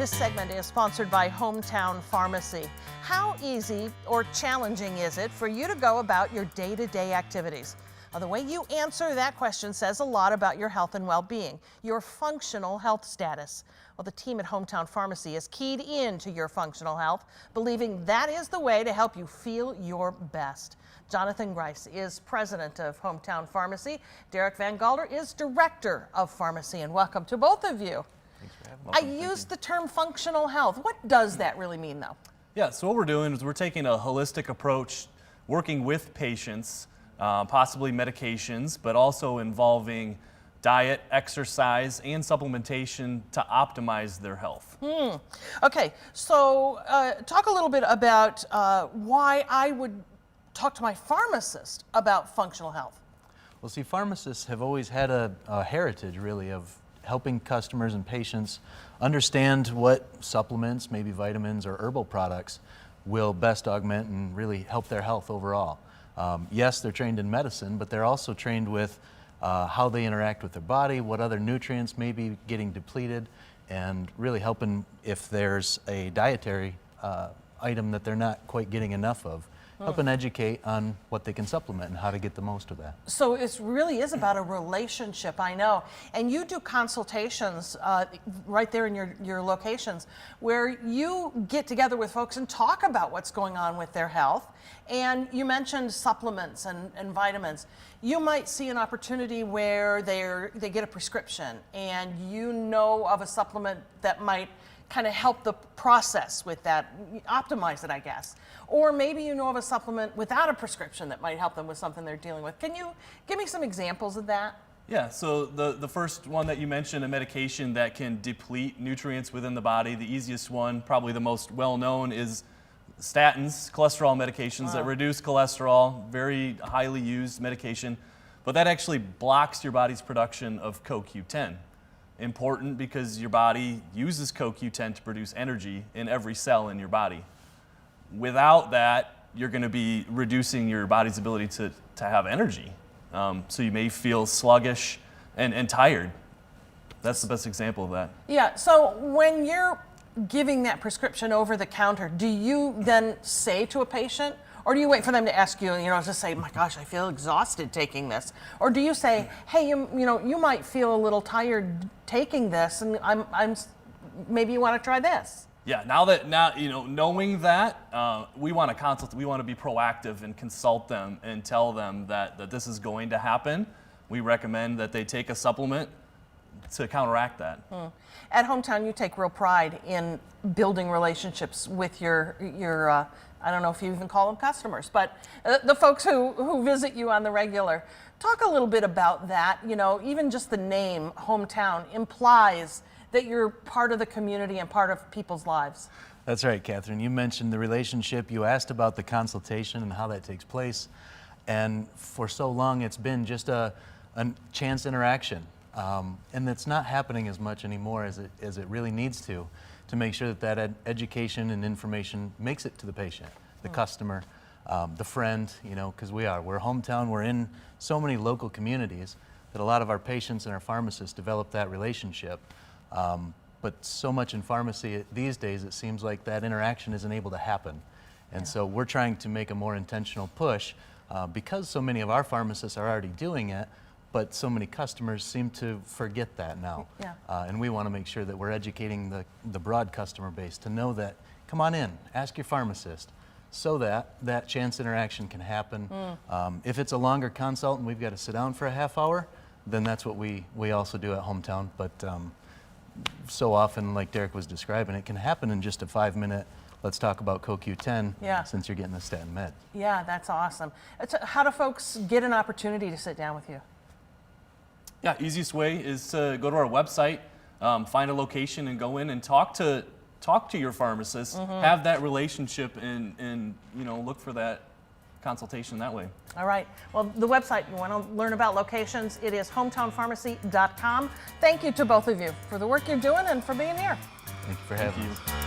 This segment is sponsored by HomeTown Pharmacy. How easy or challenging is it for you to go about your day-to-day activities? Well, the way you answer that question says a lot about your health and well-being, your functional health status. Well, the team at HomeTown Pharmacy is keyed into your functional health, believing that is the way to help you feel your best. Jonathan Grice is president of HomeTown Pharmacy. Derek VanGalder is director of pharmacy, and welcome to both of you. Thanks for having me. I used the term functional health. What does that really mean, though? Yeah, so what we're doing is we're taking a holistic approach, working with patients, possibly medications, but also involving diet, exercise, and supplementation to optimize their health. Okay, so talk a little bit about why I would talk to my pharmacist about functional health. Well, see, pharmacists have always had a heritage, really, of helping customers and patients understand what supplements, maybe vitamins or herbal products, will best augment and really help their health overall. Yes, they're trained in medicine, but they're also trained with how they interact with their body, what other nutrients may be getting depleted, and really helping if there's a dietary item that they're not quite getting enough of. Helping educate on what they can supplement and how to get the most of that. So it really is about a relationship, I know. And you do consultations right there in your locations where you get together with folks and talk about what's going on with their health. And you mentioned supplements and vitamins. You might see an opportunity where they get a prescription and you know of a supplement that might kind of help the process with that, optimize it, I guess. Or maybe you know of a supplement without a prescription that might help them with something they're dealing with. Can you give me some examples of that? Yeah, so the first one that you mentioned, a medication that can deplete nutrients within the body, the easiest one, probably the most well-known, is statins, cholesterol medications that reduce cholesterol, very highly used medication, but that actually blocks your body's production of CoQ10. Important because your body uses CoQ10 to produce energy in every cell in your body. Without that, you're going to be reducing your body's ability to have energy. So you may feel sluggish and tired. That's the best example of that. Yeah, so when you're giving that prescription over the counter, do you then say to a patient, or do you wait for them to ask you, just say, my gosh, I feel exhausted taking this? Or do you say, hey, you might feel a little tired taking this, and maybe you want to try this? Yeah, knowing that, we want to consult, we want to be proactive and consult them and tell them that this is going to happen. We recommend that they take a supplement to counteract that. At HomeTown, you take real pride in building relationships with your I don't know if you even call them customers, but the folks who visit you on the regular. Talk a little bit about that. Even just the name HomeTown implies that you're part of the community and part of people's lives. That's right, Catherine. You mentioned the relationship. You asked about the consultation and how that takes place. And for so long, it's been just a chance interaction. And it's not happening as much anymore as it really needs to make sure that education and information makes it to the patient, the customer, the friend, because we're HomeTown, we're in so many local communities that a lot of our patients and our pharmacists develop that relationship. But so much in pharmacy these days, it seems like that interaction isn't able to happen. And so we're trying to make a more intentional push because so many of our pharmacists are already doing it, but so many customers seem to forget that now. Yeah. And we want to make sure that we're educating the broad customer base to know that, come on in, ask your pharmacist, so that chance interaction can happen. If it's a longer consult and we've got to sit down for a half hour, then that's what we also do at HomeTown. But so often, like Derek was describing, it can happen in just a 5-minute, let's talk about CoQ10 since you're getting the statin med. Yeah, that's awesome. How do folks get an opportunity to sit down with you? Yeah, easiest way is to go to our website, find a location, and go in and talk to your pharmacist, have that relationship, and look for that consultation that way. All right. Well, the website, you want to learn about locations, it is hometownpharmacy.com. Thank you to both of you for the work you're doing and for being here. Thank you for having us.